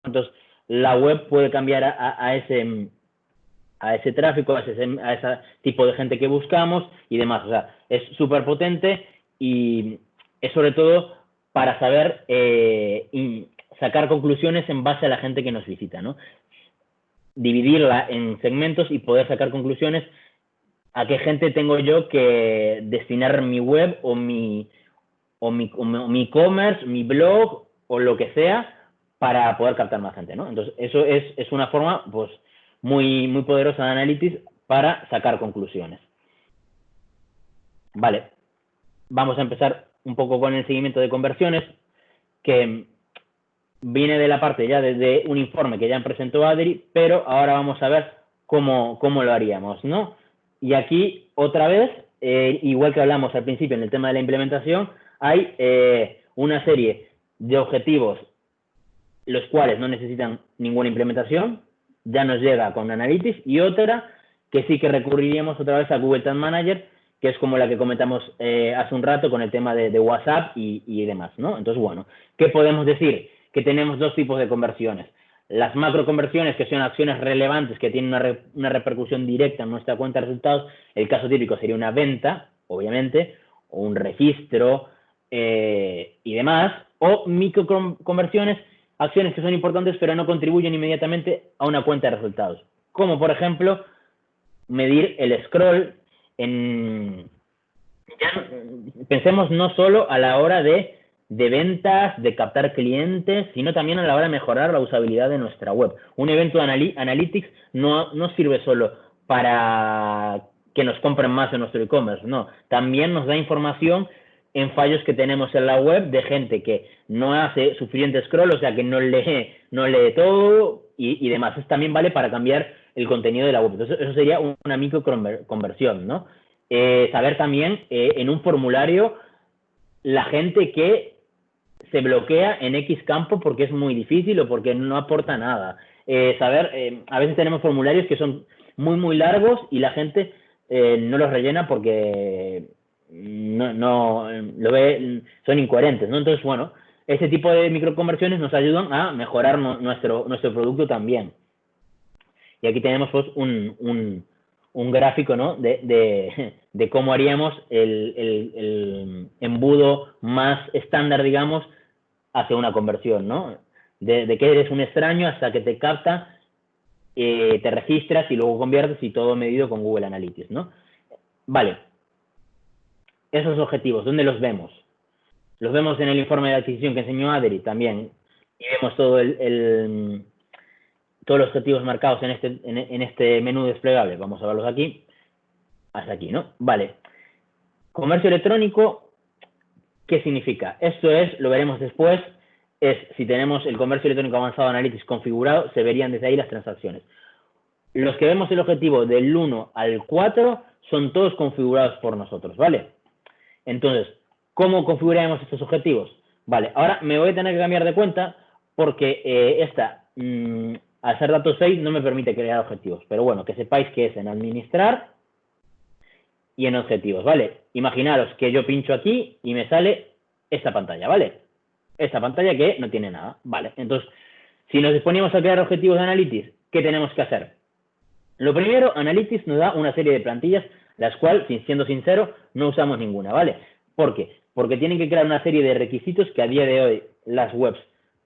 Entonces, la web puede cambiar a ese tráfico, a ese tipo de gente que buscamos y demás. O sea, es súper potente y es sobre todo para saber y sacar conclusiones en base a la gente que nos visita, ¿no? Dividirla en segmentos y poder sacar conclusiones a qué gente tengo yo que destinar mi web o mi e-commerce, mi blog o lo que sea para poder captar más gente, ¿no? Entonces, eso es una forma, pues, muy, muy poderosa de Analytics para sacar conclusiones. Vale, vamos a empezar un poco con el seguimiento de conversiones, que viene de la parte ya de un informe que ya presentó Adri, pero ahora vamos a ver cómo lo haríamos, ¿no? Y aquí, otra vez, igual que hablamos al principio en el tema de la implementación, hay una serie de objetivos los cuales no necesitan ninguna implementación, ya nos llega con Analytics, y otra que sí que recurriríamos otra vez a Google Tag Manager, que es como la que comentamos hace un rato con el tema de WhatsApp y demás, ¿no? Entonces, bueno, ¿qué podemos decir? Que tenemos dos tipos de conversiones. Las macro conversiones, que son acciones relevantes que tienen una repercusión directa en nuestra cuenta de resultados. El caso típico sería una venta, obviamente, o un registro y demás, o micro conversiones, acciones que son importantes pero no contribuyen inmediatamente a una cuenta de resultados. Como, por ejemplo, medir el scroll pensemos no solo a la hora de ventas, de captar clientes, sino también a la hora de mejorar la usabilidad de nuestra web. Un evento de Analytics no sirve solo para que nos compren más en nuestro e-commerce, no. También nos da información en fallos que tenemos en la web de gente que no hace suficiente scroll, o sea, que no lee todo y demás. Eso también vale para cambiar el contenido de la web. Entonces, eso sería una micro conversión, ¿no? Saber también en un formulario la gente que se bloquea en X campo porque es muy difícil o porque no aporta nada. A veces tenemos formularios que son muy, muy largos y la gente no los rellena porque no lo ve, son incoherentes, ¿no? Entonces, bueno, ese tipo de microconversiones nos ayudan a mejorar nuestro producto también. Y aquí tenemos pues un gráfico, ¿no? de cómo haríamos el embudo más estándar, digamos, hacia una conversión, ¿no? De que eres un extraño hasta que te capta, te registras y luego conviertes, y todo medido con Google Analytics, ¿no? Vale. Esos objetivos, ¿dónde los vemos? Los vemos en el informe de adquisición que enseñó Adri también, y vemos todos los objetivos marcados en este menú desplegable. Vamos a verlos aquí. Hasta aquí, ¿no? Vale. Comercio electrónico, ¿qué significa? Esto lo veremos después, si tenemos el comercio electrónico avanzado Analytics configurado, se verían desde ahí las transacciones. Los que vemos el objetivo del 1 al 4 son todos configurados por nosotros, ¿vale? Entonces, ¿cómo configuraremos estos objetivos? Vale, ahora me voy a tener que cambiar de cuenta porque al ser datos 6 no me permite crear objetivos. Pero bueno, que sepáis que es en administrar y en objetivos, ¿vale? Imaginaros que yo pincho aquí y me sale esta pantalla, ¿vale? Esta pantalla que no tiene nada, ¿vale? Entonces, si nos disponemos a crear objetivos de Analytics, ¿qué tenemos que hacer? Lo primero, Analytics nos da una serie de plantillas, las cuales, siendo sincero, no usamos ninguna, ¿vale? ¿Por qué? Porque tienen que crear una serie de requisitos que a día de hoy las webs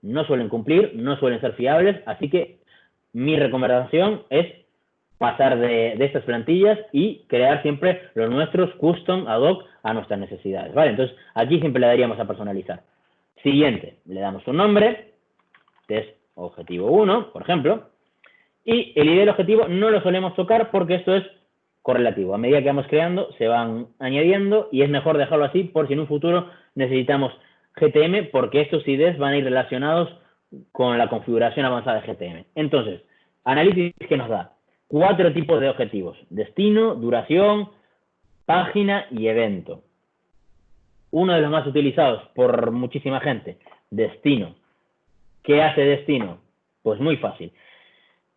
no suelen cumplir, no suelen ser fiables, así que mi recomendación es pasar de estas plantillas y crear siempre los nuestros custom ad hoc a nuestras necesidades, ¿vale? Entonces, aquí siempre le daríamos a personalizar. Siguiente, le damos un nombre, que es objetivo 1, por ejemplo, y el ID del objetivo no lo solemos tocar porque esto es correlativo. A medida que vamos creando, se van añadiendo y es mejor dejarlo así por si en un futuro necesitamos GTM, porque estos IDs van a ir relacionados con la configuración avanzada de GTM. Entonces, Analytics, ¿qué nos da? 4 tipos de objetivos: destino, duración, página y evento. Uno de los más utilizados por muchísima gente, destino. ¿Qué hace destino? Pues muy fácil.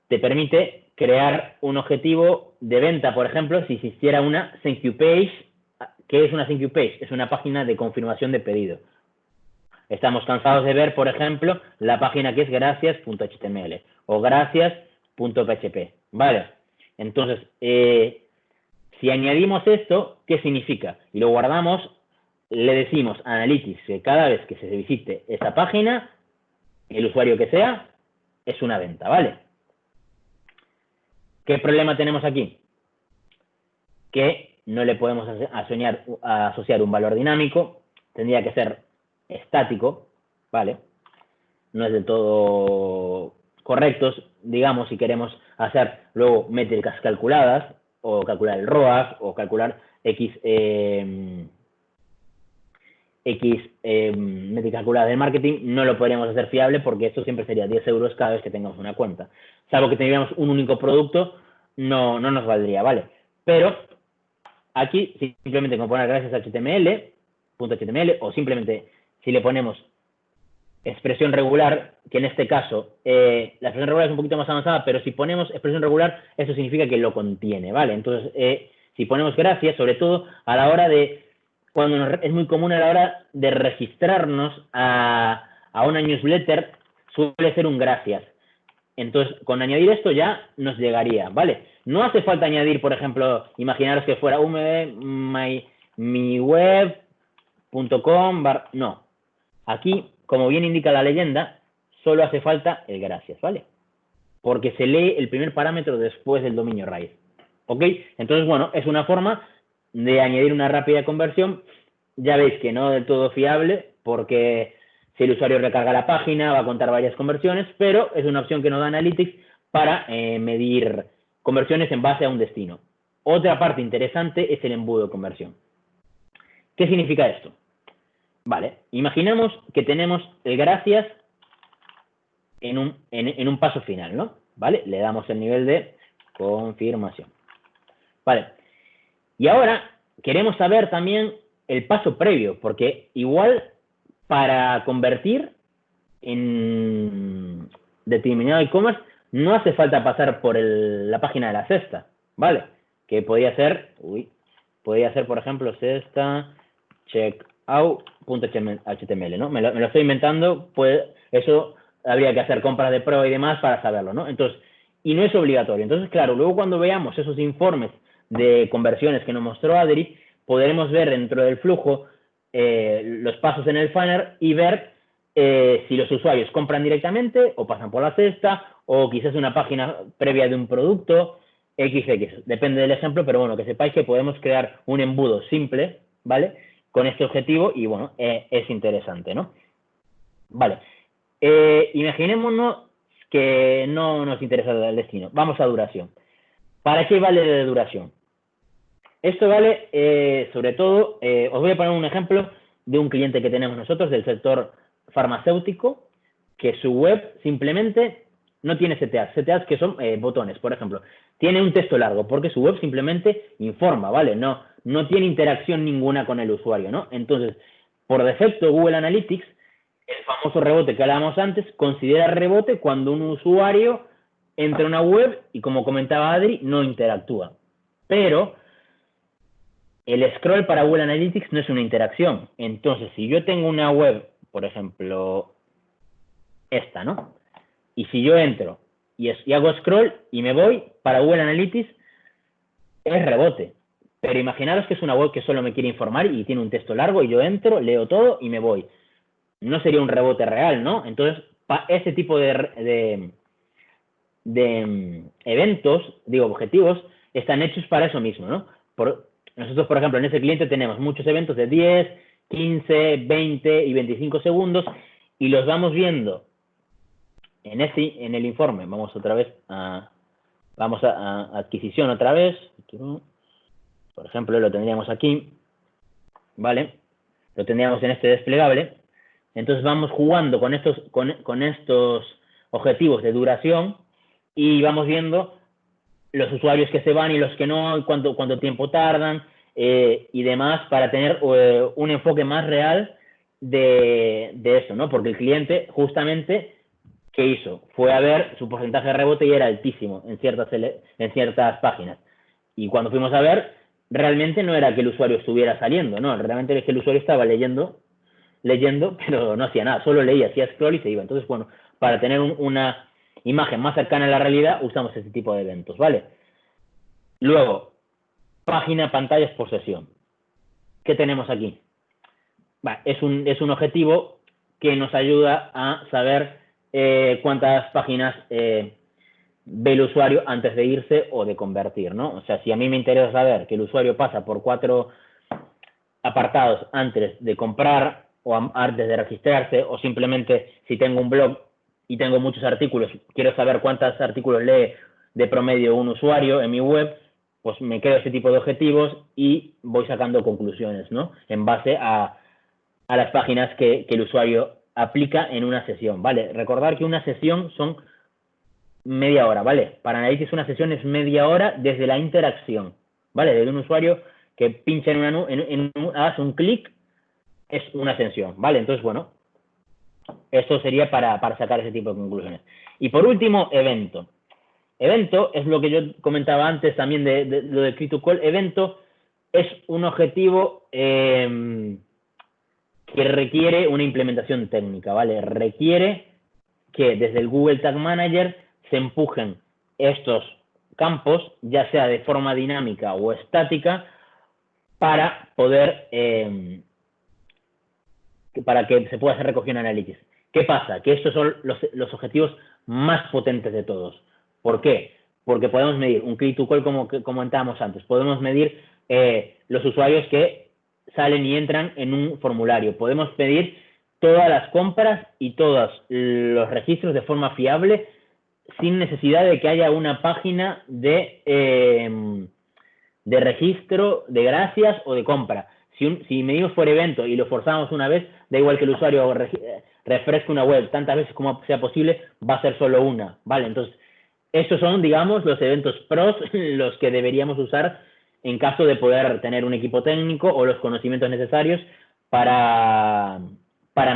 Te permite crear un objetivo de venta, por ejemplo, si existiera una thank you page. ¿Qué es una thank you page? Es una página de confirmación de pedido. Estamos cansados de ver, por ejemplo, la página que es gracias.html o gracias.php, ¿vale? Entonces, si añadimos esto, ¿qué significa? Y lo guardamos, le decimos a Analytics que cada vez que se visite esa página, el usuario que sea, es una venta, ¿vale? ¿Qué problema tenemos aquí? Que no le podemos asociar un valor dinámico, tendría que ser estático, ¿vale? No es del todo correcto, digamos, si queremos hacer luego métricas calculadas, o calcular el ROAS, o calcular X métrica calculada del marketing, no lo podríamos hacer fiable porque esto siempre sería 10 euros cada vez que tengamos una cuenta. Salvo que tendríamos un único producto, no nos valdría, ¿vale? Pero aquí simplemente con poner gracias a HTML, o simplemente si le ponemos expresión regular, que en este caso la expresión regular es un poquito más avanzada, pero si ponemos expresión regular, eso significa que lo contiene, ¿vale? Entonces, si ponemos gracias, sobre todo a la hora de, es muy común a la hora de registrarnos a una newsletter, suele ser un gracias. Entonces, con añadir esto ya nos llegaría, ¿vale? No hace falta añadir, por ejemplo, imaginaros que fuera miweb.com, no. Aquí, como bien indica la leyenda, solo hace falta el gracias, ¿vale? Porque se lee el primer parámetro después del dominio raíz, ¿ok? Entonces, bueno, es una forma de añadir una rápida conversión. Ya veis que no del todo fiable, porque si el usuario recarga la página va a contar varias conversiones, pero es una opción que nos da Analytics para medir conversiones en base a un destino. Otra parte interesante es el embudo de conversión. ¿Qué significa esto? Vale, imaginemos que tenemos el gracias en un paso final, ¿no? ¿Vale? Le damos el nivel de confirmación. Vale, y ahora queremos saber también el paso previo, porque igual para convertir en determinado e-commerce no hace falta pasar por la página de la cesta, ¿vale? Que podría ser, por ejemplo, cesta checkout.html, ¿no? Me lo estoy inventando, pues eso habría que hacer compras de prueba y demás para saberlo, ¿no? Entonces, y no es obligatorio. Entonces, claro, luego cuando veamos esos informes de conversiones que nos mostró Adri, podremos ver dentro del flujo los pasos en el funnel y ver si los usuarios compran directamente o pasan por la cesta o quizás una página previa de un producto, XX. Depende del ejemplo, pero bueno, que sepáis que podemos crear un embudo simple, ¿vale? Con este objetivo y bueno, es interesante, ¿no? Vale. Imaginémonos que no nos interesa el destino. Vamos a duración. ¿Para qué vale de duración? Esto vale, sobre todo, os voy a poner un ejemplo de un cliente que tenemos nosotros del sector farmacéutico, que su web simplemente no tiene CTAs que son botones, por ejemplo. Tiene un texto largo, porque su web simplemente informa, ¿vale? No tiene interacción ninguna con el usuario, ¿no? Entonces, por defecto, Google Analytics, el famoso rebote que hablábamos antes, considera rebote cuando un usuario entra a una web y, como comentaba Adri, no interactúa. Pero el scroll para Google Analytics no es una interacción. Entonces, si yo tengo una web, por ejemplo, esta, ¿no? Y si yo entro y hago scroll y me voy, para Google Analytics es rebote. Pero imaginaros que es una web que solo me quiere informar y tiene un texto largo y yo entro, leo todo y me voy. No sería un rebote real, ¿no? Entonces, ese tipo de eventos, objetivos, están hechos para eso mismo, ¿no? Nosotros, por ejemplo, en ese cliente tenemos muchos eventos de 10, 15, 20 y 25 segundos y los vamos viendo en el informe. Vamos a adquisición otra vez. Por ejemplo, lo tendríamos aquí, ¿vale? Lo tendríamos en este desplegable. Entonces vamos jugando con estos objetivos de duración y vamos viendo los usuarios que se van y los que no, cuánto tiempo tardan y demás, para tener un enfoque más real de eso, ¿no? Porque el cliente, justamente, ¿qué hizo? Fue a ver su porcentaje de rebote y era altísimo en ciertas páginas. Y cuando fuimos a ver, realmente no era que el usuario estuviera saliendo, no, realmente es que el usuario estaba leyendo leyendo, pero no hacía nada, solo leía, hacía scroll y se iba. Entonces, bueno, para tener una imagen más cercana a la realidad, usamos este tipo de eventos, ¿vale? Luego, página, pantallas por sesión. ¿Qué tenemos aquí? Es un objetivo que nos ayuda a saber cuántas páginas ve el usuario antes de irse o de convertir, ¿no? O sea, si a mí me interesa saber que el usuario pasa por 4 apartados antes de comprar o antes de registrarse, o simplemente si tengo un blog y tengo muchos artículos, quiero saber cuántos artículos lee de promedio un usuario en mi web, pues me creo ese tipo de objetivos y voy sacando conclusiones, ¿no? En base a las páginas que el usuario aplica en una sesión, ¿vale? Recordar que una sesión son media hora, ¿vale? Para Analytics una sesión es media hora desde la interacción, ¿vale? Desde un usuario que pincha hace un clic, es una sesión, ¿vale? Entonces, bueno, eso sería para sacar ese tipo de conclusiones. Y por último, evento. Evento es lo que yo comentaba antes también de lo de Click-to-Call. Evento es un objetivo que requiere una implementación técnica, ¿vale? Requiere que desde el Google Tag Manager se empujen estos campos, ya sea de forma dinámica o estática, para poder, para que se pueda hacer recogido en Analytics. ¿Qué pasa? Que estos son los objetivos más potentes de todos. ¿Por qué? Porque podemos medir un click to call, como comentábamos antes. Podemos medir los usuarios que salen y entran en un formulario. Podemos pedir todas las compras y todos los registros de forma fiable sin necesidad de que haya una página de registro, de gracias o de compra. Si medimos por evento y lo forzamos una vez, da igual que el usuario refresque una web tantas veces como sea posible, va a ser solo una, ¿vale? Entonces, estos son, digamos, los eventos pros, los que deberíamos usar en caso de poder tener un equipo técnico o los conocimientos necesarios para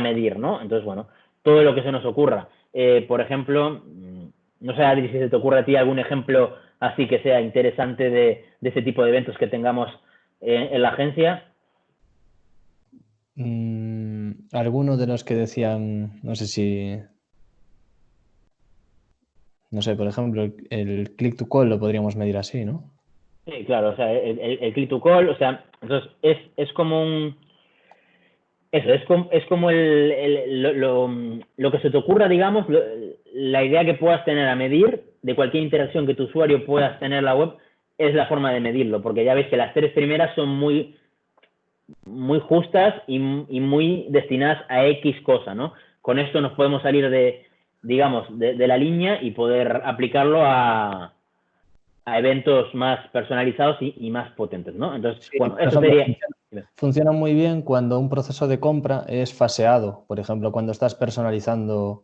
medir, ¿no? Entonces, bueno, todo lo que se nos ocurra. Por ejemplo, no sé, Adri, si se te ocurre a ti algún ejemplo así que sea interesante de ese tipo de eventos que tengamos en la agencia. Algunos de los que decían, no sé si, no sé, por ejemplo, el click to call lo podríamos medir así, ¿no? Sí, claro, o sea, el click to call, o sea, entonces es como un... Eso, es como lo que se te ocurra, digamos, la idea que puedas tener a medir de cualquier interacción que tu usuario puedas tener en la web es la forma de medirlo, porque ya ves que las 3 primeras son muy justas y muy destinadas a X cosa, ¿no? Con esto nos podemos salir digamos, de la línea y poder aplicarlo a eventos más personalizados y más potentes, ¿no? Entonces, Sí, bueno, por eso ejemplo, sería... funciona muy bien cuando un proceso de compra es faseado, por ejemplo, cuando estás personalizando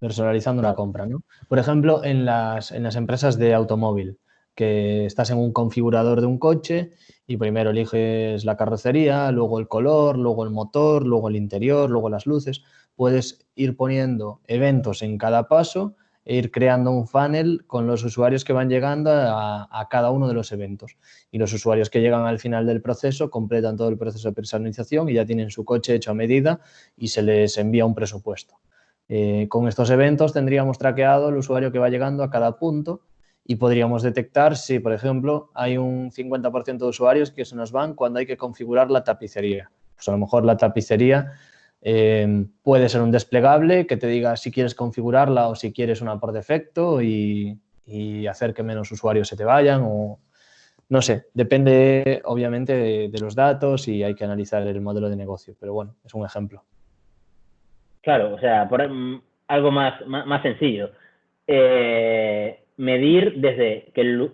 una compra, ¿no? Por ejemplo, en las empresas de automóvil, que estás en un configurador de un coche y primero eliges la carrocería, luego el color, luego el motor, luego el interior, luego las luces. Puedes ir poniendo eventos en cada paso e ir creando un funnel con los usuarios que van llegando a cada uno de los eventos. Y los usuarios que llegan al final del proceso completan todo el proceso de personalización y ya tienen su coche hecho a medida y se les envía un presupuesto. Con estos eventos tendríamos traqueado el usuario que va llegando a cada punto y podríamos detectar si, por ejemplo, hay un 50% de usuarios que se nos van cuando hay que configurar la tapicería. Pues a lo mejor la tapicería puede ser un desplegable que te diga si quieres configurarla o si quieres una por defecto y hacer que menos usuarios se te vayan o no sé, depende obviamente de los datos y hay que analizar el modelo de negocio, pero bueno, es un ejemplo. Claro, o sea, algo más sencillo. Medir desde que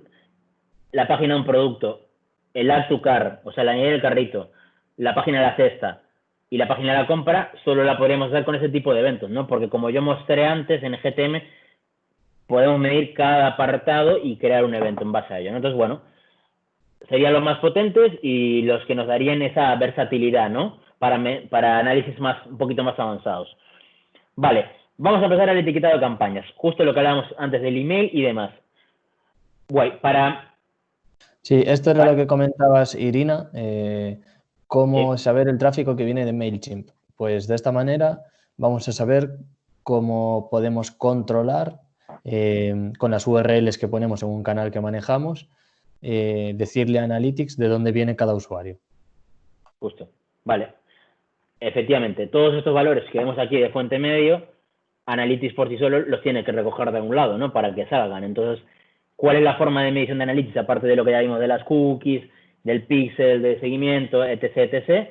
la página de un producto, el add to cart, o sea, el añadir el carrito, la página de la cesta y la página de la compra, solo la podríamos hacer con ese tipo de eventos, ¿no? Porque como yo mostré antes en GTM, podemos medir cada apartado y crear un evento en base a ello, ¿no? Entonces, bueno, serían los más potentes y los que nos darían esa versatilidad, ¿no? Para análisis un poquito más avanzados. Vale, vamos a empezar al etiquetado de campañas, justo lo que hablábamos antes del email y demás. Guay, Sí, esto era lo que comentabas, Irina, cómo saber el tráfico que viene de MailChimp. Pues de esta manera vamos a saber cómo podemos controlar con las URLs que ponemos en un canal que manejamos, decirle a Analytics de dónde viene cada usuario. Justo. Vale. Efectivamente, todos estos valores que vemos aquí de fuente medio, Analytics por sí solo los tiene que recoger de un lado, ¿no? Para que salgan. Entonces, ¿cuál es la forma de medición de Analytics? Aparte de lo que ya vimos de las cookies, del pixel, de seguimiento, etc., etc.,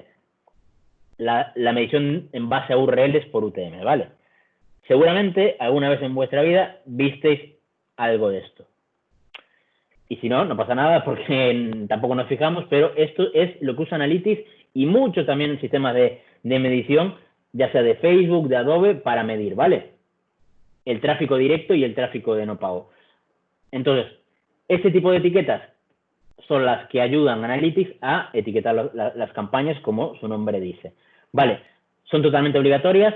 la medición en base a URLs por UTM, ¿vale? Seguramente alguna vez en vuestra vida visteis algo de esto. Y si no, no pasa nada porque tampoco nos fijamos, pero esto es lo que usa Analytics y muchos también en sistemas de medición, ya sea de Facebook, de Adobe, para medir, ¿vale? El tráfico directo y el tráfico de no pago. Entonces, este tipo de etiquetas son las que ayudan a Analytics a etiquetar las campañas como su nombre dice. Vale, son totalmente obligatorias.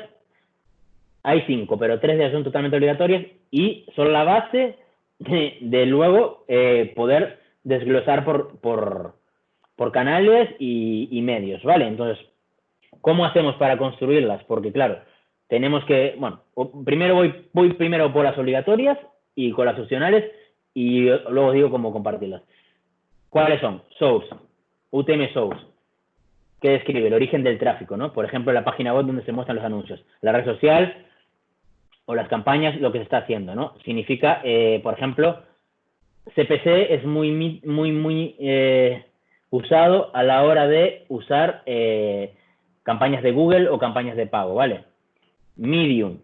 Hay 5, pero 3 de ellas son totalmente obligatorias y son la base de luego poder desglosar por canales y medios, ¿vale? Entonces, ¿cómo hacemos para construirlas? Porque, claro, tenemos que, bueno, primero voy primero por las obligatorias y con las opcionales y luego digo cómo compartirlas. ¿Cuáles son? Source, UTM Source, que describe el origen del tráfico, ¿no? Por ejemplo, la página web donde se muestran los anuncios, la red social o las campañas, lo que se está haciendo, ¿no? Significa, por ejemplo, CPC es muy usado a la hora de usar campañas de Google o campañas de pago, ¿vale? Medium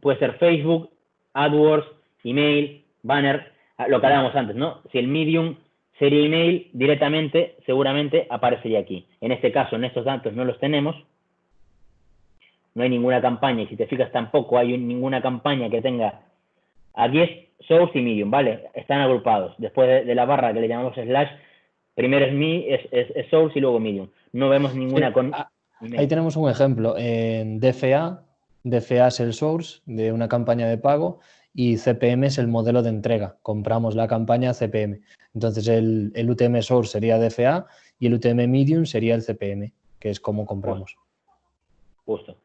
puede ser Facebook, AdWords, email, banner, lo que hablábamos antes, ¿no? Si el Medium sería email, directamente, seguramente aparecería aquí. En este caso, en estos datos no los tenemos. No hay ninguna campaña, y si te fijas tampoco hay ninguna campaña que tenga... Aquí es Source y Medium, ¿vale? Están agrupados. Después de la barra que le llamamos slash, primero es Source y luego Medium. No vemos ninguna con... Ahí tenemos un ejemplo. En DFA es el source de una campaña de pago y CPM es el modelo de entrega. Compramos la campaña CPM. Entonces el UTM source sería DFA y el UTM medium sería el CPM, que es como compramos. Justo.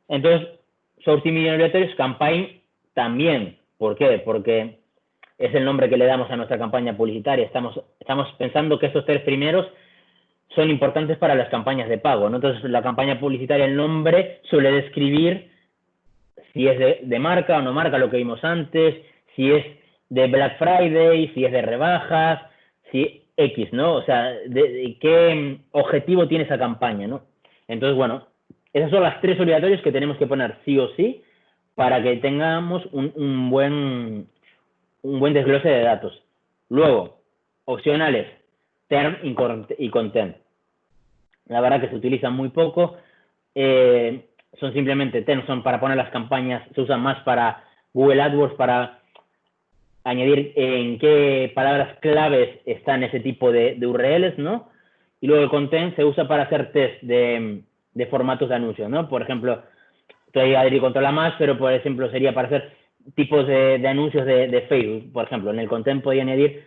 Entonces, source y medium obligatorios, campaign también. ¿Por qué? Porque es el nombre que le damos a nuestra campaña publicitaria. Estamos pensando que estos 3 primeros son importantes para las campañas de pago, ¿no? Entonces, la campaña publicitaria, el nombre suele describir si es de marca o no marca, lo que vimos antes, si es de Black Friday, si es de rebajas, si X, ¿no? O sea, de qué objetivo tiene esa campaña, ¿no? Entonces, bueno, esas son las 3 obligatorias que tenemos que poner sí o sí para que tengamos un buen desglose de datos. Luego, opcionales, term y content. La verdad que se utilizan muy poco. Son simplemente term, son para poner las campañas, se usan más para Google AdWords, para añadir en qué palabras claves están ese tipo de URLs, ¿no? Y luego el content se usa para hacer test de formatos de anuncios, ¿no? Por ejemplo, todavía Adri controla más, pero por ejemplo sería para hacer tipos de anuncios de Facebook, por ejemplo. En el content podía añadir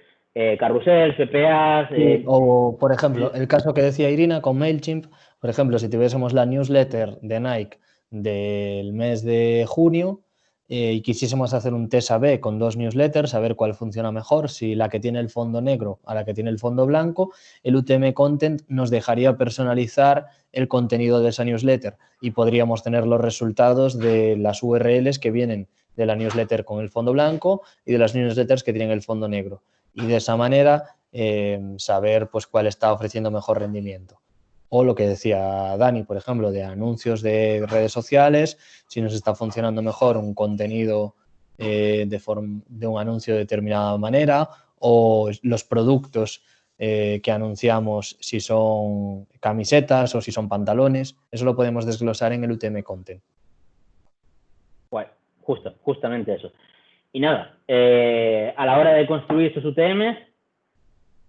carrusel, CPAs... o, por ejemplo, el caso que decía Irina con MailChimp, por ejemplo, si tuviésemos la newsletter de Nike del mes de junio y quisiésemos hacer un test A/B con 2 newsletters, a ver cuál funciona mejor, si la que tiene el fondo negro a la que tiene el fondo blanco, el UTM Content nos dejaría personalizar el contenido de esa newsletter y podríamos tener los resultados de las URLs que vienen de la newsletter con el fondo blanco y de las newsletters que tienen el fondo negro. Y de esa manera saber pues, cuál está ofreciendo mejor rendimiento. O lo que decía Dani, por ejemplo, de anuncios de redes sociales, si nos está funcionando mejor un contenido de un anuncio de determinada manera, o los productos que anunciamos, si son camisetas o si son pantalones, eso lo podemos desglosar en el UTM Content. Bueno, justamente eso. Y nada, a la hora de construir estos UTMs,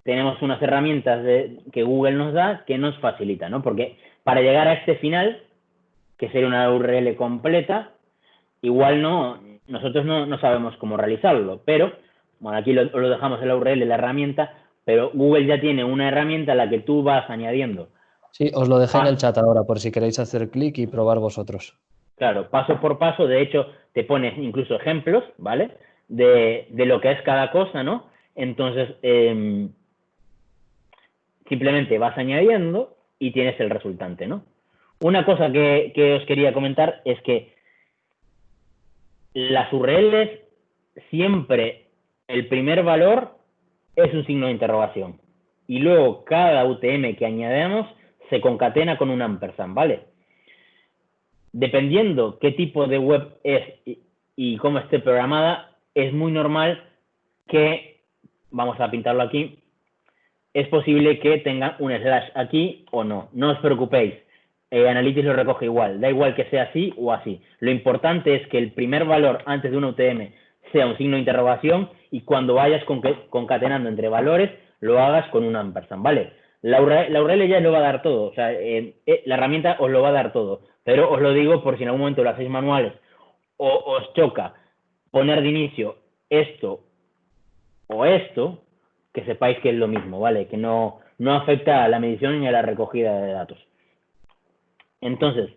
tenemos unas herramientas que Google nos da que nos facilita, ¿no? Porque para llegar a este final, que sería una URL completa, igual nosotros no sabemos cómo realizarlo, pero, bueno, aquí lo dejamos en la URL, la herramienta, pero Google ya tiene una herramienta a la que tú vas añadiendo Sí, os lo dejé en el chat ahora por si queréis hacer clic y probar vosotros. Claro, paso por paso, de hecho, te pones incluso ejemplos, ¿vale? De lo que es cada cosa, ¿no? Entonces, simplemente vas añadiendo y tienes el resultante, ¿no? Una cosa que os quería comentar es que las URLs siempre el primer valor es un signo de interrogación. Y luego cada UTM que añadamos se concatena con un ampersand, ¿vale? Dependiendo qué tipo de web es y cómo esté programada, es muy normal que, vamos a pintarlo aquí, es posible que tengan un slash aquí o no. No os preocupéis, Analytics lo recoge igual, da igual que sea así o así. Lo importante es que el primer valor antes de una UTM sea un signo de interrogación y cuando vayas concatenando entre valores, lo hagas con un ampersand, ¿vale? La URL ya lo va a dar todo, o sea, la herramienta os lo va a dar todo, pero os lo digo por si en algún momento lo hacéis manuales o os choca poner de inicio esto o esto, que sepáis que es lo mismo, ¿vale? Que no afecta a la medición ni a la recogida de datos. Entonces,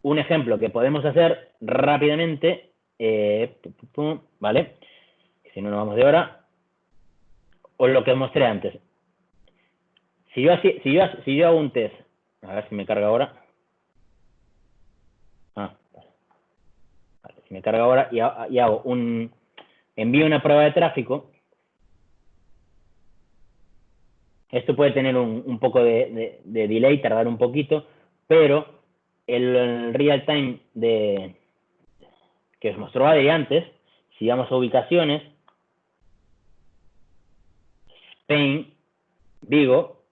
un ejemplo que podemos hacer rápidamente, ¿vale? Si no nos vamos de hora, os lo que os mostré antes. Si yo hago un test, a ver si me carga ahora. Vale, si me carga ahora y hago envío una prueba de tráfico, esto puede tener un poco de delay, tardar un poquito, pero el real time que os mostró Adri antes, si vamos a ubicaciones, Spain, Vigo,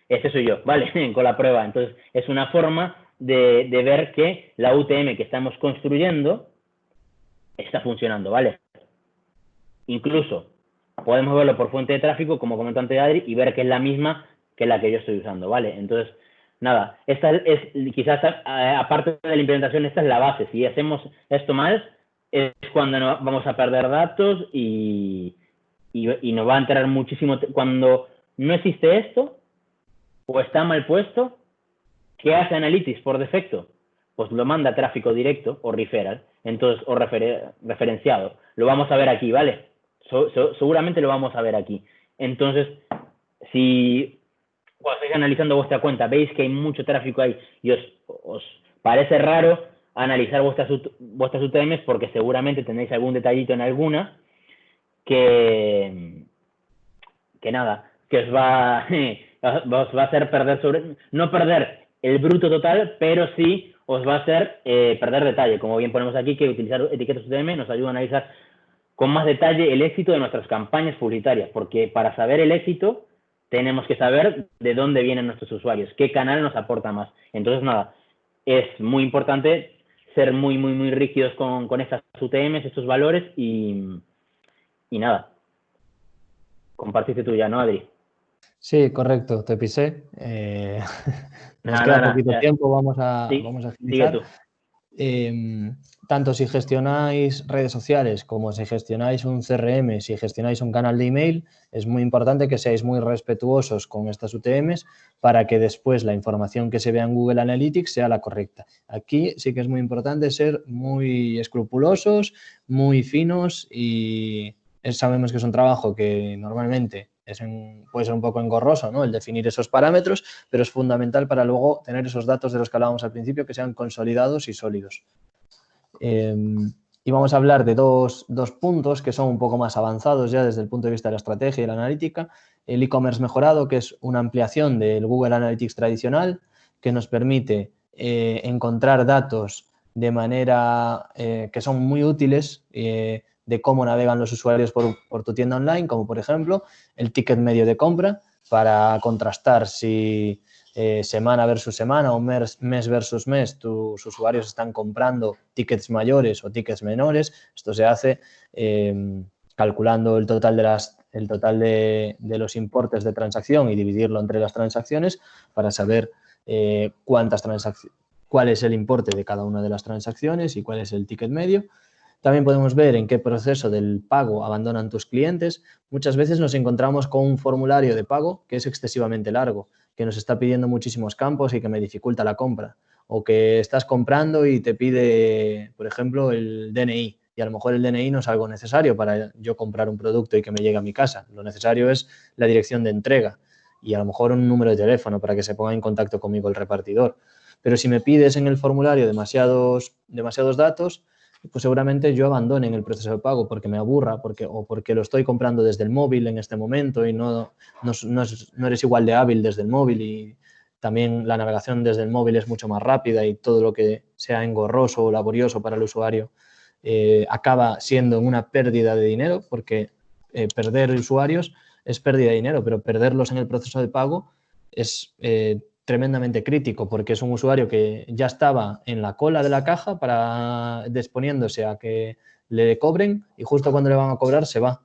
este soy yo, ¿vale? Con la prueba. Entonces, es una forma de ver que la UTM que estamos construyendo está funcionando, ¿vale? Incluso podemos verlo por fuente de tráfico, como comentó antes Adri, y ver que es la misma que la que yo estoy usando, ¿vale? Entonces, nada, esta es quizás, aparte de la implementación, esta es la base. Si hacemos esto mal, es cuando vamos a perder datos y nos va a enterar muchísimo. Cuando no existe esto, o está mal puesto, ¿qué hace Analytics por defecto? Pues lo manda a tráfico directo o referral, entonces, o referenciado. Lo vamos a ver aquí, ¿vale? Seguramente lo vamos a ver aquí. Entonces, si cuando estáis analizando vuestra cuenta veis que hay mucho tráfico ahí y os parece raro analizar vuestras UTMs porque seguramente tenéis algún detallito en alguna que nada, que os va a hacer perder no perder el bruto total, pero sí os va a hacer perder detalle. Como bien ponemos aquí, que utilizar etiquetas UTM nos ayuda a analizar con más detalle el éxito de nuestras campañas publicitarias, porque para saber el éxito tenemos que saber de dónde vienen nuestros usuarios, qué canal nos aporta más. Entonces, nada, es muy importante ser muy, muy, muy rígidos con estas UTMs, estos valores y nada. Compartiste tú ya, ¿no, Adri? Sí, correcto, te pisé. Nos queda poquito tiempo, vamos a agilizar. Tanto si gestionáis redes sociales como si gestionáis un CRM, si gestionáis un canal de email, es muy importante que seáis muy respetuosos con estas UTMs para que después la información que se vea en Google Analytics sea la correcta. Aquí sí que es muy importante ser muy escrupulosos, muy finos y sabemos que es un trabajo que normalmente puede ser un poco engorroso, ¿no? El definir esos parámetros, pero es fundamental para luego tener esos datos de los que hablábamos al principio que sean consolidados y sólidos. Y vamos a hablar de dos puntos que son un poco más avanzados ya desde el punto de vista de la estrategia y la analítica. El e-commerce mejorado, que es una ampliación del Google Analytics tradicional, que nos permite encontrar datos de manera que son muy útiles de cómo navegan los usuarios por tu tienda online, como por ejemplo el ticket medio de compra, para contrastar si semana versus semana o mes versus mes tus usuarios están comprando tickets mayores o tickets menores. Esto se hace calculando el total de los importes de transacción y dividirlo entre las transacciones para saber cuál es el importe de cada una de las transacciones y cuál es el ticket medio. También podemos ver en qué proceso del pago abandonan tus clientes. Muchas veces nos encontramos con un formulario de pago que es excesivamente largo, que nos está pidiendo muchísimos campos y que me dificulta la compra. O que estás comprando y te pide, por ejemplo, el DNI. Y a lo mejor el DNI no es algo necesario para yo comprar un producto y que me llegue a mi casa. Lo necesario es la dirección de entrega y a lo mejor un número de teléfono para que se ponga en contacto conmigo el repartidor. Pero si me pides en el formulario demasiados datos, pues seguramente yo abandone en el proceso de pago porque me aburra o porque lo estoy comprando desde el móvil en este momento y no eres igual de hábil desde el móvil y también la navegación desde el móvil es mucho más rápida y todo lo que sea engorroso o laborioso para el usuario acaba siendo una pérdida de dinero porque perder usuarios es pérdida de dinero, pero perderlos en el proceso de pago es tremendamente crítico porque es un usuario que ya estaba en la cola de la caja disponiéndose a que le cobren y justo cuando le van a cobrar se va.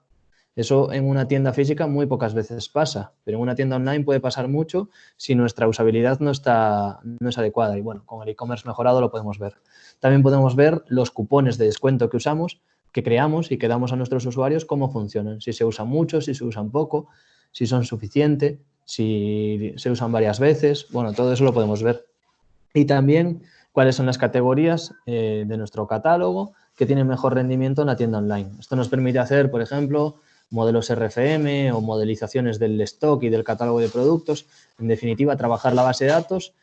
Eso en una tienda física muy pocas veces pasa, pero en una tienda online puede pasar mucho si nuestra usabilidad no es adecuada. Y bueno, con el e-commerce mejorado lo podemos ver. También podemos ver los cupones de descuento que usamos, que creamos y que damos a nuestros usuarios, cómo funcionan. Si se usan mucho, si se usan poco, si son suficientes, si se usan varias veces. Bueno, todo eso lo podemos ver. Y también cuáles son las categorías de nuestro catálogo que tienen mejor rendimiento en la tienda online. Esto nos permite hacer, por ejemplo, modelos RFM o modelizaciones del stock y del catálogo de productos. En definitiva, trabajar la base de datos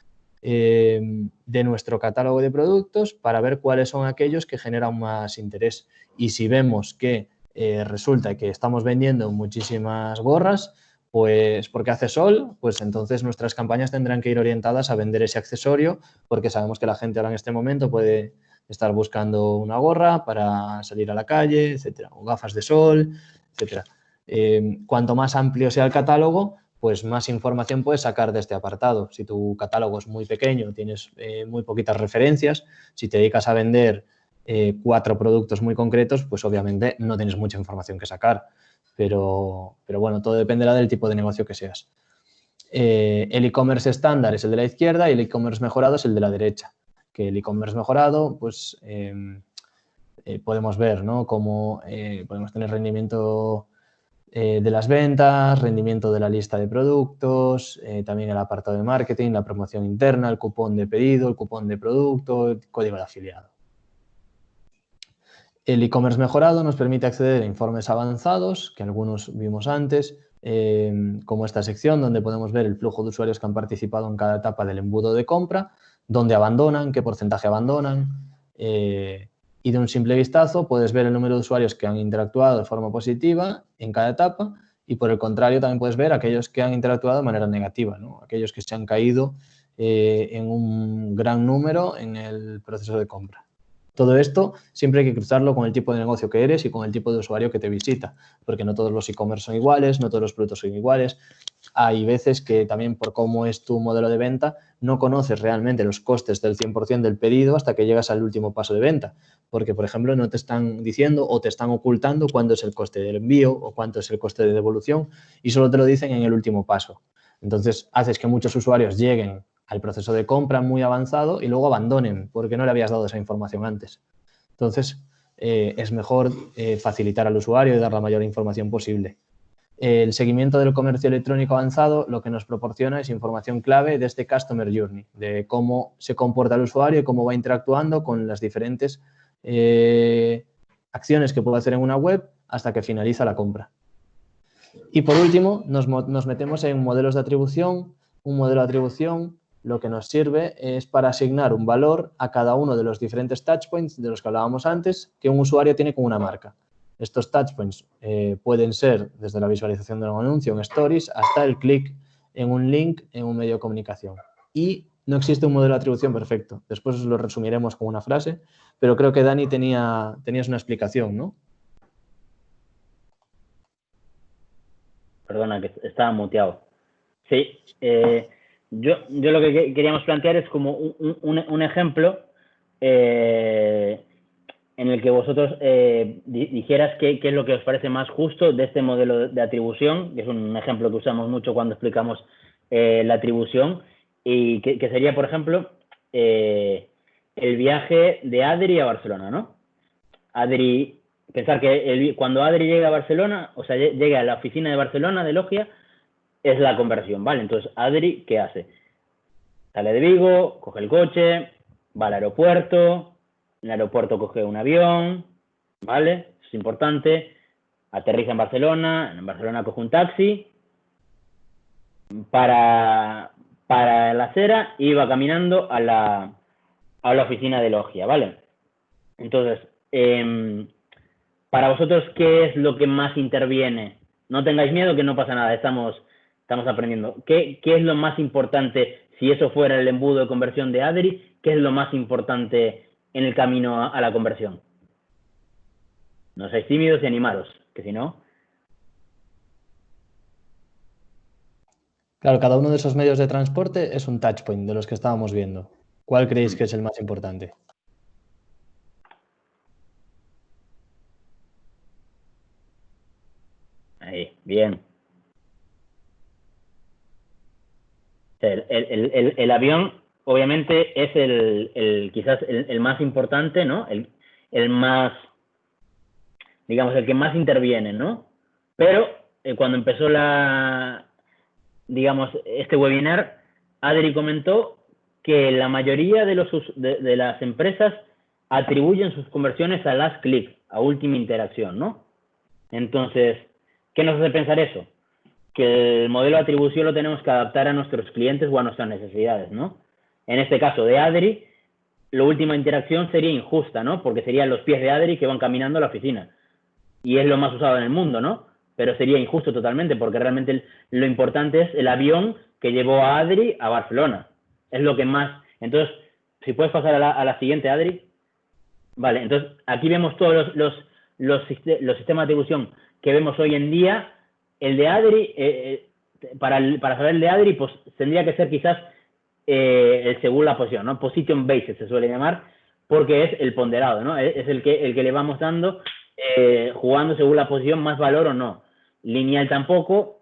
de nuestro catálogo de productos para ver cuáles son aquellos que generan más interés. Y si vemos que resulta que estamos vendiendo muchísimas gorras, pues porque hace sol, pues entonces nuestras campañas tendrán que ir orientadas a vender ese accesorio porque sabemos que la gente ahora en este momento puede estar buscando una gorra para salir a la calle, etcétera, o gafas de sol, etcétera. Cuanto más amplio sea el catálogo, pues más información puedes sacar de este apartado. Si tu catálogo es muy pequeño, tienes muy poquitas referencias, si te dedicas a vender 4 productos muy concretos, pues obviamente no tienes mucha información que sacar. Pero bueno, todo dependerá del tipo de negocio que seas. El e-commerce estándar es el de la izquierda y el e-commerce mejorado es el de la derecha. Que el e-commerce mejorado, pues podemos ver, ¿no? Cómo podemos tener rendimiento de las ventas, rendimiento de la lista de productos, también el apartado de marketing, la promoción interna, el cupón de pedido, el cupón de producto, el código de afiliado. El e-commerce mejorado nos permite acceder a informes avanzados, que algunos vimos antes, como esta sección donde podemos ver el flujo de usuarios que han participado en cada etapa del embudo de compra, dónde abandonan, qué porcentaje abandonan, y de un simple vistazo puedes ver el número de usuarios que han interactuado de forma positiva en cada etapa y por el contrario también puedes ver aquellos que han interactuado de manera negativa, ¿no? Aquellos que se han caído en un gran número en el proceso de compra. Todo esto siempre hay que cruzarlo con el tipo de negocio que eres y con el tipo de usuario que te visita, porque no todos los e-commerce son iguales, no todos los productos son iguales. Hay veces que también por cómo es tu modelo de venta no conoces realmente los costes del 100% del pedido hasta que llegas al último paso de venta, porque por ejemplo no te están diciendo o te están ocultando cuánto es el coste del envío o cuánto es el coste de devolución y solo te lo dicen en el último paso. Entonces haces que muchos usuarios lleguen al proceso de compra muy avanzado y luego abandonen porque no le habías dado esa información antes. Entonces, es mejor facilitar al usuario y dar la mayor información posible. El seguimiento del comercio electrónico avanzado lo que nos proporciona es información clave de este Customer Journey, de cómo se comporta el usuario y cómo va interactuando con las diferentes acciones que puede hacer en una web hasta que finaliza la compra. Y por último, nos metemos en modelos de atribución. Un modelo de atribución lo que nos sirve es para asignar un valor a cada uno de los diferentes touchpoints de los que hablábamos antes que un usuario tiene con una marca. Estos touchpoints pueden ser desde la visualización de un anuncio en Stories hasta el clic en un link en un medio de comunicación. Y no existe un modelo de atribución perfecto. Después os lo resumiremos con una frase, pero creo que Dani tenías una explicación, ¿no? Perdona, que estaba muteado. Sí, yo lo que queríamos plantear es como un ejemplo en el que vosotros dijeras qué es lo que os parece más justo de este modelo de atribución, que es un ejemplo que usamos mucho cuando explicamos la atribución, y que sería, por ejemplo, el viaje de Adri a Barcelona, ¿no? Adri, pensar que cuando Adri llega a Barcelona, o sea, llega a la oficina de Barcelona, de Logia, es la conversión, ¿vale? Entonces, Adri, ¿qué hace? Sale de Vigo, coge el coche, va al aeropuerto, en el aeropuerto coge un avión, ¿vale? Eso es importante. Aterriza en Barcelona coge un taxi para la acera y va caminando a la oficina de Logia, ¿vale? Entonces, para vosotros, ¿qué es lo que más interviene? No tengáis miedo, que no pasa nada, estamos aprendiendo. ¿Qué es lo más importante, si eso fuera el embudo de conversión de Adri, qué es lo más importante en el camino a la conversión? No seáis tímidos y animaros, que si no... Claro, cada uno de esos medios de transporte es un touchpoint de los que estábamos viendo. ¿Cuál creéis que es el más importante? Ahí, bien. El avión, obviamente, es quizás el más importante, ¿no? El más, digamos, el que más interviene, ¿no? Pero cuando empezó digamos, este webinar, Adri comentó que la mayoría de las empresas atribuyen sus conversiones a last click, a última interacción, ¿no? Entonces, ¿qué nos hace pensar eso? Que el modelo de atribución lo tenemos que adaptar a nuestros clientes o a nuestras necesidades, ¿no? En este caso de Adri, la última interacción sería injusta, ¿no? Porque serían los pies de Adri que van caminando a la oficina. Y es lo más usado en el mundo, ¿no? Pero sería injusto totalmente, porque realmente lo importante es el avión que llevó a Adri a Barcelona. Es lo que más... Entonces, si puedes pasar a la siguiente, Adri. Vale, entonces aquí vemos todos los sistemas de atribución que vemos hoy en día. El de Adri, para saber el de Adri, pues tendría que ser quizás el según la posición, ¿no? Position based se suele llamar, porque es el ponderado, ¿no? Es el que le vamos dando, jugando según la posición, más valor o no. Lineal tampoco,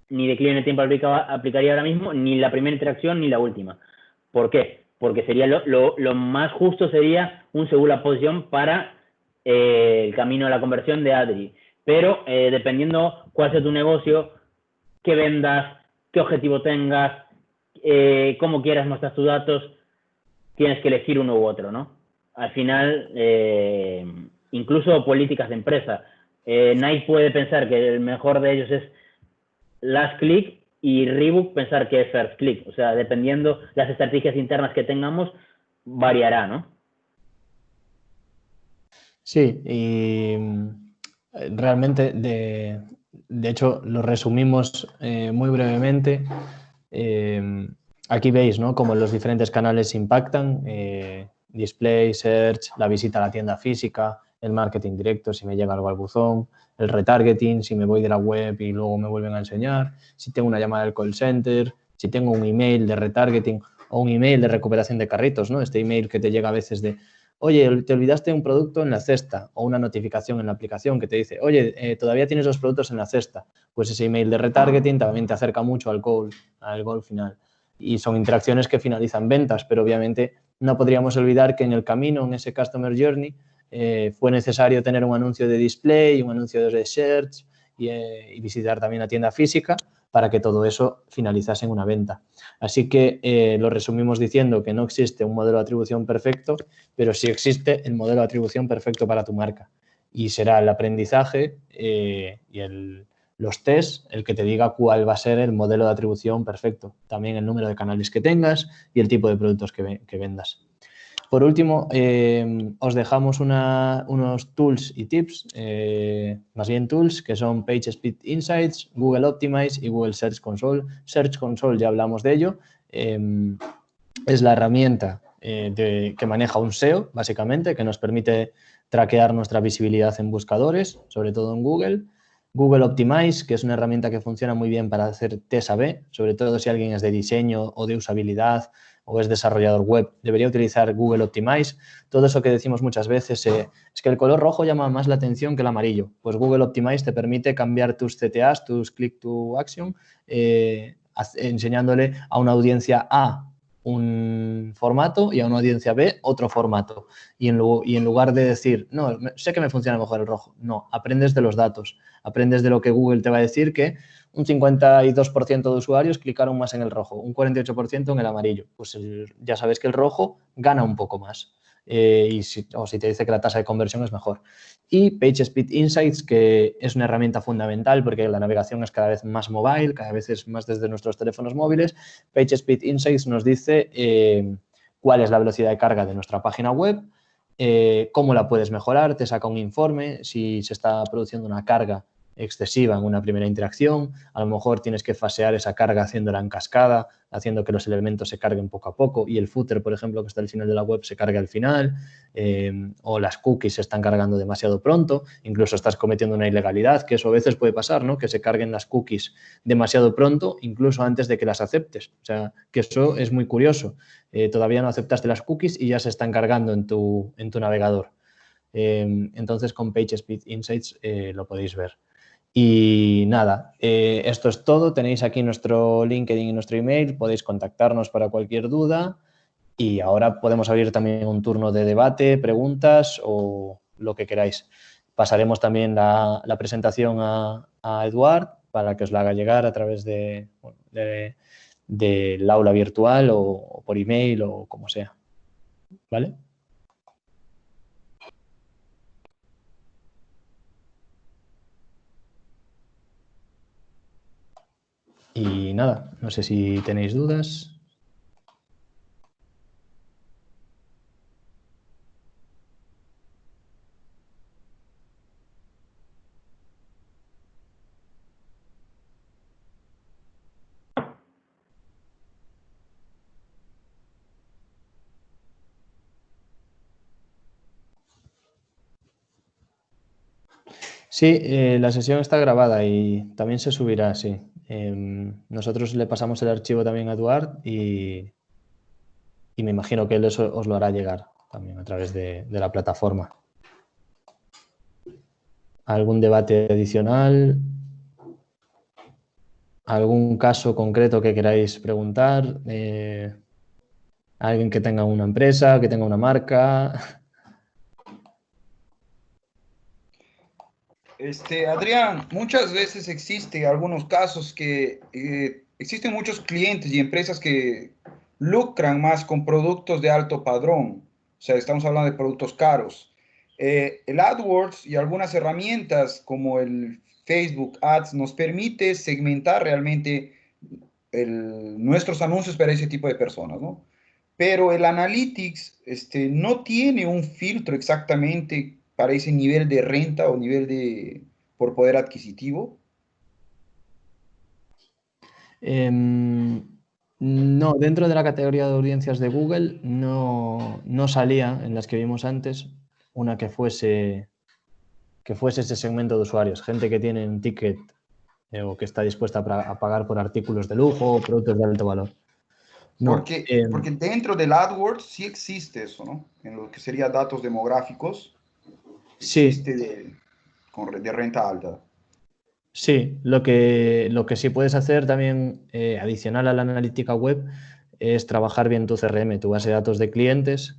ni declive en el tiempo aplicaría ahora mismo, ni la primera interacción ni la última. ¿Por qué? Porque sería lo más justo sería un según la posición para el camino a la conversión de Adri. Pero dependiendo cuál sea tu negocio, qué vendas, qué objetivo tengas, cómo quieras mostrar tus datos, tienes que elegir uno u otro, ¿no? Al final, incluso políticas de empresa. Nike puede pensar que el mejor de ellos es last click y Reebok pensar que es first click. O sea, dependiendo las estrategias internas que tengamos, variará, ¿no? Sí, y realmente, de hecho, lo resumimos muy brevemente. Aquí veis, ¿no?, cómo los diferentes canales impactan, display, search, la visita a la tienda física, el marketing directo, si me llega algo al buzón, el retargeting, si me voy de la web y luego me vuelven a enseñar, si tengo una llamada del call center, si tengo un email de retargeting o un email de recuperación de carritos, ¿no? Este email que te llega a veces de, oye, te olvidaste un producto en la cesta, o una notificación en la aplicación que te dice, oye, todavía tienes los productos en la cesta. Pues ese email de retargeting también te acerca mucho al goal final. Y son interacciones que finalizan ventas, pero obviamente no podríamos olvidar que en el camino, en ese Customer Journey, fue necesario tener un anuncio de display, un anuncio de search y visitar también la tienda física para que todo eso finalizase en una venta. Así que lo resumimos diciendo que no existe un modelo de atribución perfecto, pero sí existe el modelo de atribución perfecto para tu marca. Y será el aprendizaje y los tests el que te diga cuál va a ser el modelo de atribución perfecto. También el número de canales que tengas y el tipo de productos que vendas. Por último, os dejamos unos tools y tips, más bien tools, que son PageSpeed Insights, Google Optimize y Google Search Console. Search Console ya hablamos de ello. Es la herramienta que maneja un SEO, básicamente, que nos permite traquear nuestra visibilidad en buscadores, sobre todo en Google. Google Optimize, que es una herramienta que funciona muy bien para hacer test A/B, sobre todo si alguien es de diseño o de usabilidad o es desarrollador web, debería utilizar Google Optimize. Todo eso que decimos muchas veces, es que el color rojo llama más la atención que el amarillo. Pues Google Optimize te permite cambiar tus CTAs, tus Click to Action, enseñándole a una audiencia A un formato y a una audiencia B otro formato. Y en lugar de decir, no, sé que me funciona mejor el rojo, no, aprendes de los datos, aprendes de lo que Google te va a decir, que un 52% de usuarios clicaron más en el rojo, un 48% en el amarillo. Pues ya sabes que el rojo gana un poco más. O si te dice que la tasa de conversión es mejor. Y PageSpeed Insights, que es una herramienta fundamental porque la navegación es cada vez más mobile, cada vez es más desde nuestros teléfonos móviles. PageSpeed Insights nos dice cuál es la velocidad de carga de nuestra página web, cómo la puedes mejorar, te saca un informe si se está produciendo una carga excesiva en una primera interacción, a lo mejor tienes que fasear esa carga haciéndola en cascada, haciendo que los elementos se carguen poco a poco y el footer, por ejemplo, que está al final de la web, se cargue al final, o las cookies se están cargando demasiado pronto, incluso estás cometiendo una ilegalidad, que eso a veces puede pasar, ¿no? Que se carguen las cookies demasiado pronto, incluso antes de que las aceptes. O sea, que eso es muy curioso. Todavía no aceptaste las cookies y ya se están cargando en tu navegador. Entonces, con PageSpeed Insights lo podéis ver. Y nada, esto es todo. Tenéis aquí nuestro LinkedIn y nuestro email. Podéis contactarnos para cualquier duda. Y ahora podemos abrir también un turno de debate, preguntas o lo que queráis. Pasaremos también la presentación a Eduard para que os la haga llegar a través del aula virtual o por email o como sea. ¿Vale? Y nada, no sé si tenéis dudas. Sí, la sesión está grabada y también se subirá, sí. Nosotros le pasamos el archivo también a Eduard y me imagino que él os lo hará llegar también a través de la plataforma. ¿Algún debate adicional? ¿Algún caso concreto que queráis preguntar? ¿Alguien que tenga una empresa, que tenga una marca? Adrián, muchas veces existe algunos casos que existen muchos clientes y empresas que lucran más con productos de alto padrón. O sea, estamos hablando de productos caros. El AdWords y algunas herramientas como el Facebook Ads nos permite segmentar realmente nuestros anuncios para ese tipo de personas, ¿no? Pero el Analytics no tiene un filtro exactamente para ese nivel de renta o nivel de por poder adquisitivo. No, dentro de la categoría de audiencias de Google no salía en las que vimos antes una que fuese ese segmento de usuarios, gente que tiene un ticket o que está dispuesta a pagar por artículos de lujo o productos de alto valor. No, Porque dentro del AdWords sí existe eso, ¿no? En lo que sería datos demográficos, sí, existe de renta alta. sí. Lo que sí puedes hacer también, adicional a la analítica web, es trabajar bien tu CRM, tu base de datos de clientes,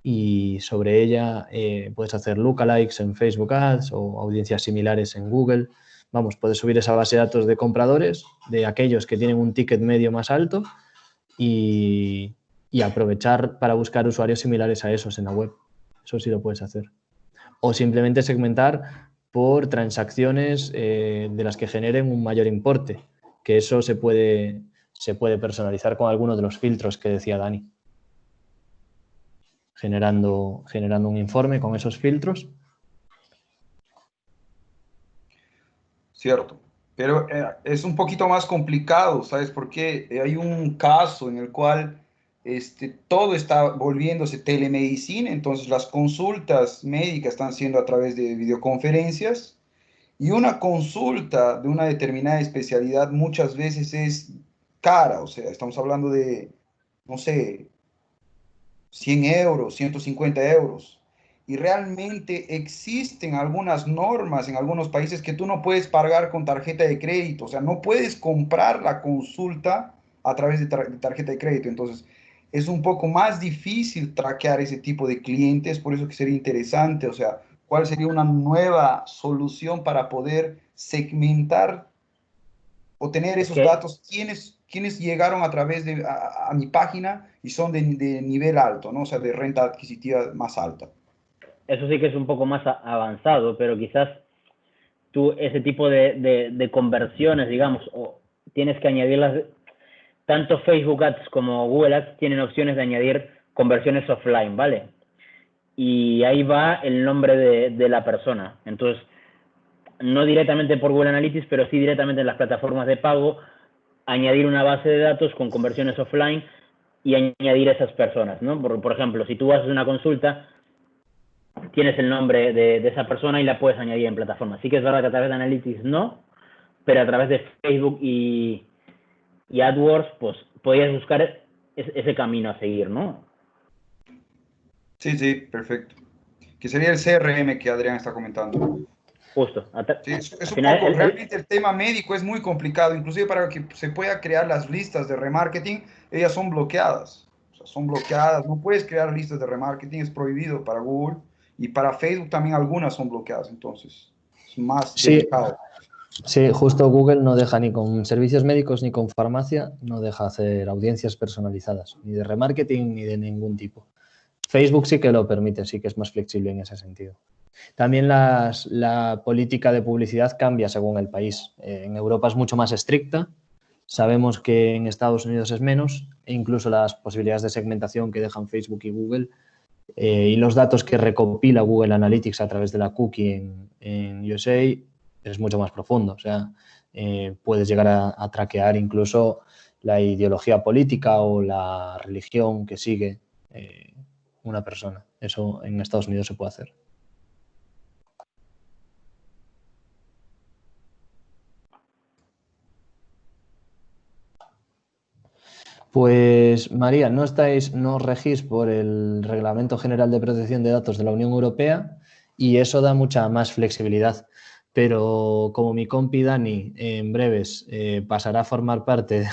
y sobre ella puedes hacer lookalikes en Facebook Ads o audiencias similares en Google. Vamos, puedes subir esa base de datos de compradores, de aquellos que tienen un ticket medio más alto y aprovechar para buscar usuarios similares a esos en la web. Eso sí lo puedes hacer. O simplemente segmentar por transacciones de las que generen un mayor importe, que eso se puede personalizar con alguno de los filtros que decía Dani. Generando un informe con esos filtros. Cierto. Pero es un poquito más complicado, ¿sabes? Porque hay un caso en el cual todo está volviéndose telemedicina, entonces las consultas médicas están siendo a través de videoconferencias y una consulta de una determinada especialidad muchas veces es cara, o sea, estamos hablando de, no sé, 100 euros, 150 euros. Y realmente existen algunas normas en algunos países que tú no puedes pagar con tarjeta de crédito, o sea, no puedes comprar la consulta a través de tarjeta de crédito. Entonces, es un poco más difícil traquear ese tipo de clientes, por eso que sería interesante, o sea, ¿cuál sería una nueva solución para poder segmentar o tener Es esos que datos? ¿Quiénes llegaron a través de a mi página y son de nivel alto, ¿no? O sea, de renta adquisitiva más alta? eso sí que es un poco más avanzado, pero quizás tú ese tipo de conversiones, digamos, o tienes que añadirlas, tanto Facebook Ads como Google Ads tienen opciones de añadir conversiones offline, ¿vale? Y ahí va el nombre de la persona. Entonces, no directamente por Google Analytics, pero sí directamente en las plataformas de pago, añadir una base de datos con conversiones offline y añadir esas personas, ¿no? Por ejemplo, si tú haces una consulta, tienes el nombre de esa persona y la puedes añadir en plataforma. Sí que es verdad que a través de Analytics no, pero a través de Facebook y AdWords, pues podías buscar ese camino a seguir, ¿no? Sí, sí, perfecto. Que sería el CRM que Adrián está comentando. Justo. Sí, es Al un final, poco, realmente el tema médico es muy complicado, inclusive para que se pueda crear las listas de remarketing, ellas son bloqueadas. O sea, son bloqueadas, no puedes crear listas de remarketing, es prohibido para Google y para Facebook también algunas son bloqueadas, entonces es más Sí, delicado. sí, justo Google no deja ni con servicios médicos ni con farmacia, no deja hacer audiencias personalizadas, ni de remarketing ni de ningún tipo. Facebook sí que lo permite, sí que es más flexible en ese sentido. También la política de publicidad cambia según el país. En Europa es mucho más estricta, sabemos que en Estados Unidos es menos, e incluso las posibilidades de segmentación que dejan Facebook y Google y los datos que recopila Google Analytics a través de la cookie en USA es mucho más profundo. O sea, puedes llegar a traquear incluso la ideología política o la religión que sigue una persona. Eso en Estados Unidos se puede hacer. Pues María, no os regís por el Reglamento General de Protección de Datos de la Unión Europea y eso da mucha más flexibilidad. Pero como mi compi Dani en breves pasará a formar parte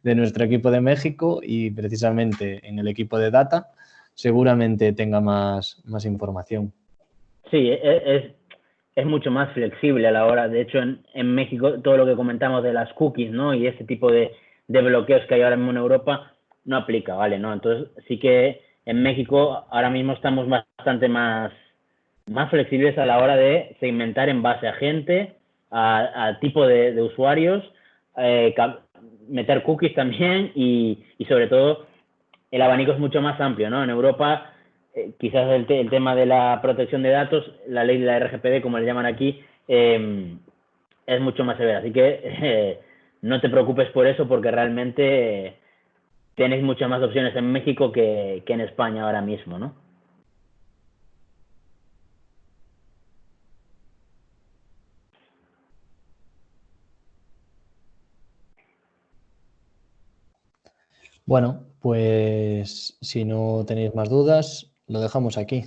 de nuestro equipo de México y precisamente en el equipo de Data, seguramente tenga más información. Sí, es mucho más flexible a la hora. De hecho, en México, todo lo que comentamos de las cookies, ¿no? Y ese tipo de bloqueos que hay ahora mismo en Europa no aplica, ¿vale? ¿No? Entonces, sí que en México ahora mismo estamos bastante más flexibles a la hora de segmentar en base a gente, a tipo de usuarios, eh, meter cookies también y sobre todo el abanico es mucho más amplio, ¿no? En Europa, quizás el tema de la protección de datos, la ley de la RGPD, como le llaman aquí, es mucho más severa. Así que no te preocupes por eso, porque realmente tenéis muchas más opciones en México que en España ahora mismo, ¿no? Bueno, pues si no tenéis más dudas, lo dejamos aquí.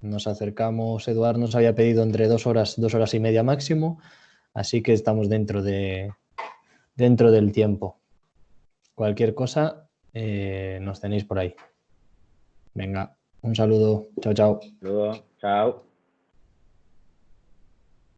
Nos acercamos, Eduard nos había pedido entre 2 horas y media máximo, así que estamos dentro del tiempo. Cualquier cosa, nos tenéis por ahí. Venga, un saludo. Chao, chao. Luego, chao.